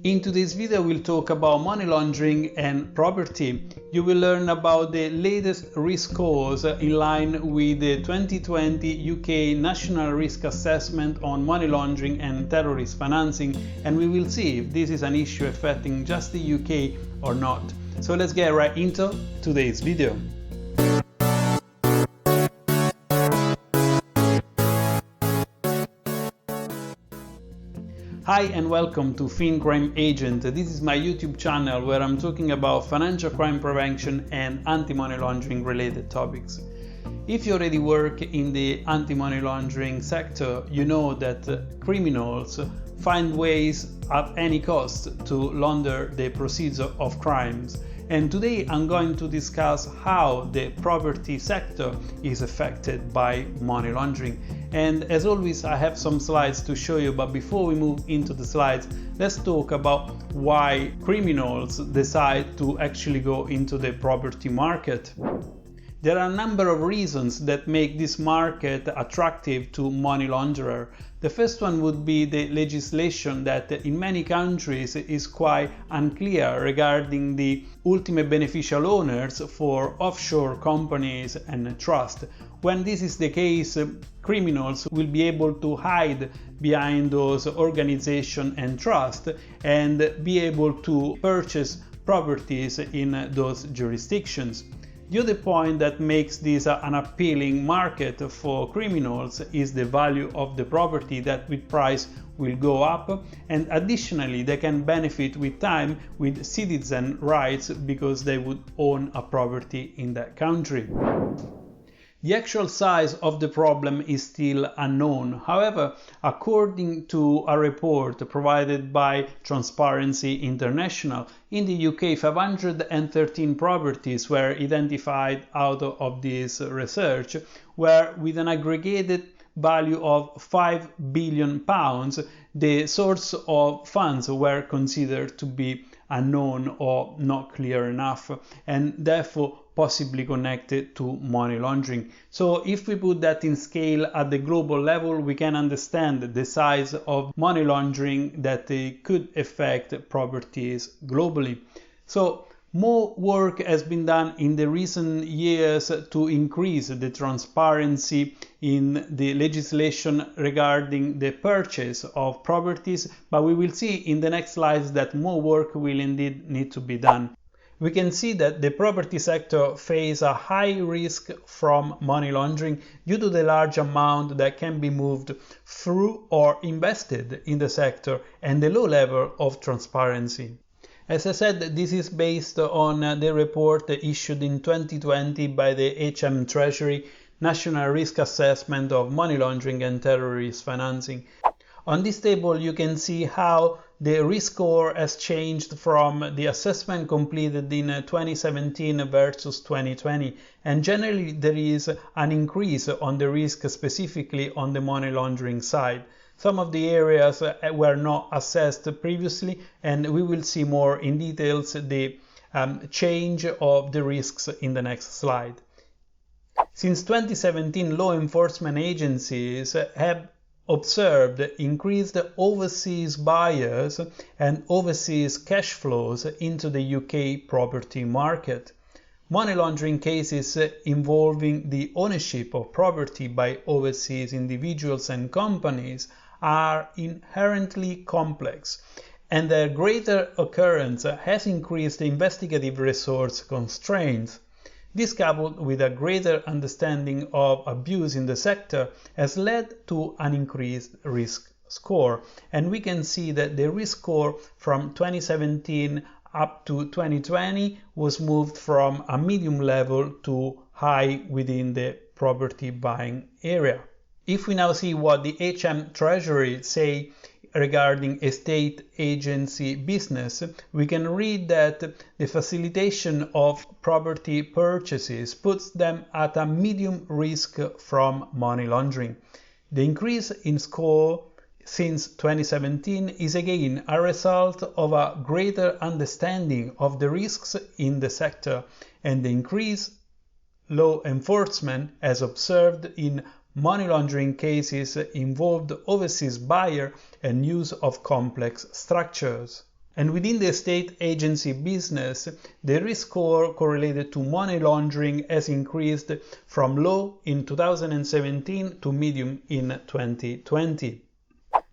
In today's video we'll talk about money laundering and property. You will learn about the latest risk scores in line with the 2020 UK National Risk Assessment on money laundering and terrorist financing, and we will see if this is an issue affecting just the UK or not. So let's get right into today's video. Hi and welcome to FinCrime Agent. This is my YouTube channel where I'm talking about financial crime prevention and anti-money laundering related topics. If you already work in the anti-money laundering sector, you know that criminals find ways at any cost to launder the proceeds of crimes. And today I'm going to discuss how the property sector is affected by money laundering. And as always, I have some slides to show you, but before we move into the slides, let's talk about why criminals decide to actually go into the property market. There are a number of reasons that make this market attractive to money launderer. The first one would be the legislation that in many countries is quite unclear regarding the ultimate beneficial owners for offshore companies and trust. When this is the case, criminals will be able to hide behind those organizations and trust and be able to purchase properties in those jurisdictions. The other point that makes this an appealing market for criminals is the value of the property, that with price will go up, and additionally they can benefit with time with citizen rights because they would own a property in that country. The actual size of the problem is still unknown. However, according to a report provided by Transparency International, in the UK 513 properties were identified out of this research, where with an aggregated value of £5 billion, the source of funds were considered to be unknown or not clear enough, and therefore possibly connected to money laundering. So if we put that in scale at the global level, we can understand the size of money laundering that could affect properties globally. So more work has been done in the recent years to increase the transparency in the legislation regarding the purchase of properties, but we will see in the next slides that more work will indeed need to be done. We can see that the property sector faces a high risk from money laundering due to the large amount that can be moved through or invested in the sector and the low level of transparency. As I said, this is based on the report issued in 2020 by the Treasury National Risk Assessment of Money Laundering and Terrorist Financing. On this table you can see how the risk score has changed from the assessment completed in 2017 versus 2020, and generally there is an increase on the risk specifically on the money laundering side. Some of the areas were not assessed previously, and we will see more in details the change of the risks in the next slide. Since 2017, law enforcement agencies have observed increased overseas buyers and overseas cash flows into the UK property market. Money laundering cases involving the ownership of property by overseas individuals and companies are inherently complex, and their greater occurrence has increased investigative resource constraints. This, coupled with a greater understanding of abuse in the sector, has led to an increased risk score. And we can see that the risk score from 2017 up to 2020 was moved from a medium level to high within the property buying area. If we now see what the Treasury say regarding estate agency business, we can read that the facilitation of property purchases puts them at a medium risk from money laundering. The increase in score since 2017 is again a result of a greater understanding of the risks in the sector, and the increased law enforcement as observed in money laundering cases involved overseas buyer and use of complex structures. And within the estate agency business, the risk score correlated to money laundering has increased from low in 2017 to medium in 2020.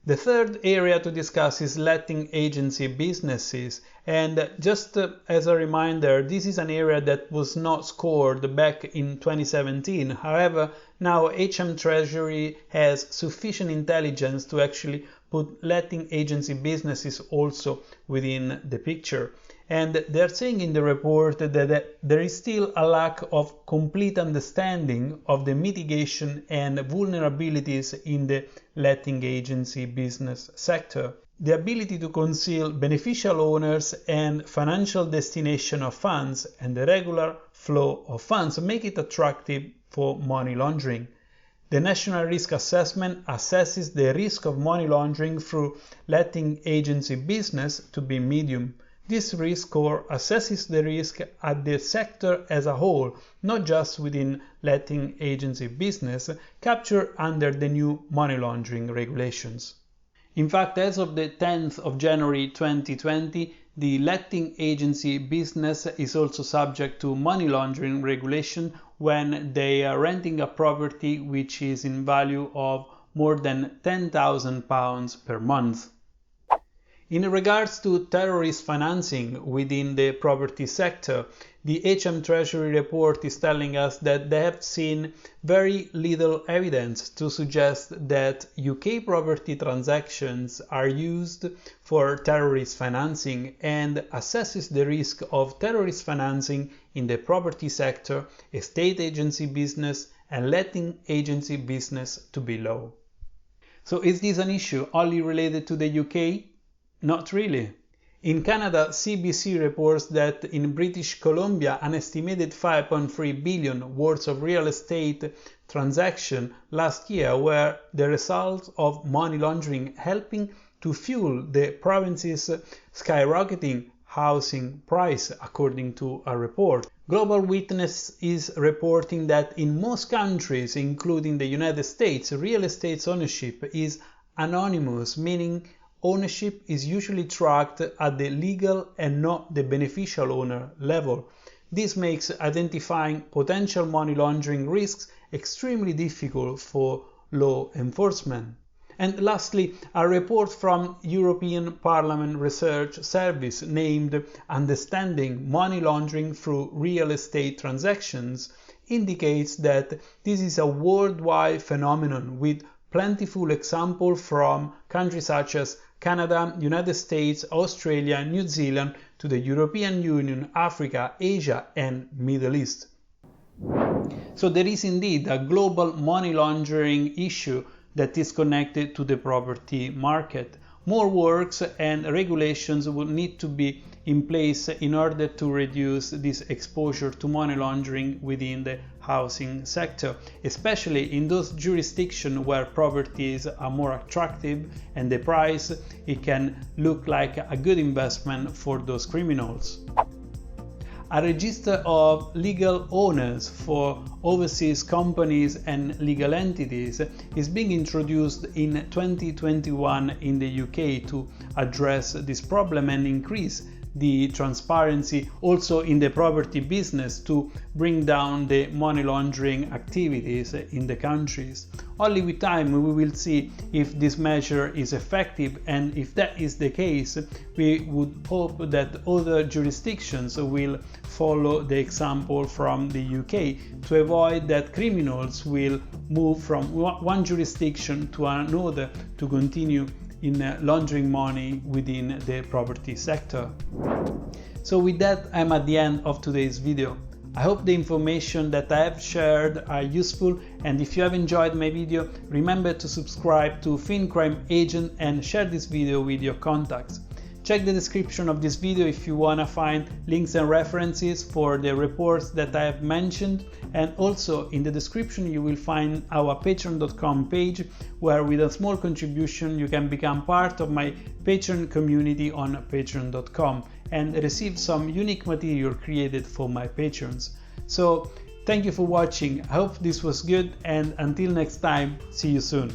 The third area to discuss is letting agency businesses, and just as a reminder, this is an area that was not scored back in 2017. However, now HM Treasury has sufficient intelligence to actually put letting agency businesses also within the picture. And they're saying in the report that there is still a lack of complete understanding of the mitigation and vulnerabilities in the letting agency business sector. The ability to conceal beneficial owners and financial destination of funds and the regular flow of funds make it attractive for money laundering. The National Risk Assessment assesses the risk of money laundering through letting agency business to be medium. This risk score assesses the risk at the sector as a whole, not just within letting agency business, captured under the new money laundering regulations. In fact, as of the 10th of January 2020, the letting agency business is also subject to money laundering regulation when they are renting a property which is in value of more than £10,000 per month. In regards to terrorist financing within the property sector, the HM Treasury report is telling us that they have seen very little evidence to suggest that UK property transactions are used for terrorist financing, and assesses the risk of terrorist financing in the property sector, estate agency business, and letting agency business to be low. So is this an issue only related to the UK? Not really. In Canada, CBC reports that in British Columbia, an estimated 5.3 billion worth of real estate transactions last year were the result of money laundering, helping to fuel the province's skyrocketing housing price, according to a report. Global Witness is reporting that in most countries, including the United States, real estate ownership is anonymous, meaning ownership is usually tracked at the legal and not the beneficial owner level. This makes identifying potential money laundering risks extremely difficult for law enforcement. And lastly, a report from European Parliament Research Service named Understanding Money Laundering Through Real Estate Transactions indicates that this is a worldwide phenomenon with plentiful examples from countries such as Canada, United States, Australia, New Zealand, to the European Union, Africa, Asia, and Middle East. So there is indeed a global money laundering issue that is connected to the property market. More works and regulations will need to be in place in order to reduce this exposure to money laundering within the housing sector, especially in those jurisdictions where properties are more attractive and the price it can look like a good investment for those criminals. A register of legal owners for overseas companies and legal entities is being introduced in 2021 in the UK to address this problem and increase the transparency also in the property business to bring down the money laundering activities in the countries. Only with time we will see if this measure is effective, and if that is the case, we would hope that other jurisdictions will follow the example from the UK to avoid that criminals will move from one jurisdiction to another to continue in laundering money within the property sector. So with that, I'm at the end of today's video. I hope the information that I have shared are useful, and if you have enjoyed my video, remember to subscribe to FinCrime Agent and share this video with your contacts. Check the description of this video if you want to find links and references for the reports that I have mentioned, and also in the description you will find our patreon.com page, where with a small contribution you can become part of my Patreon community on patreon.com and receive some unique material created for my patrons. So thank you for watching, I hope this was good, and until next time, see you soon.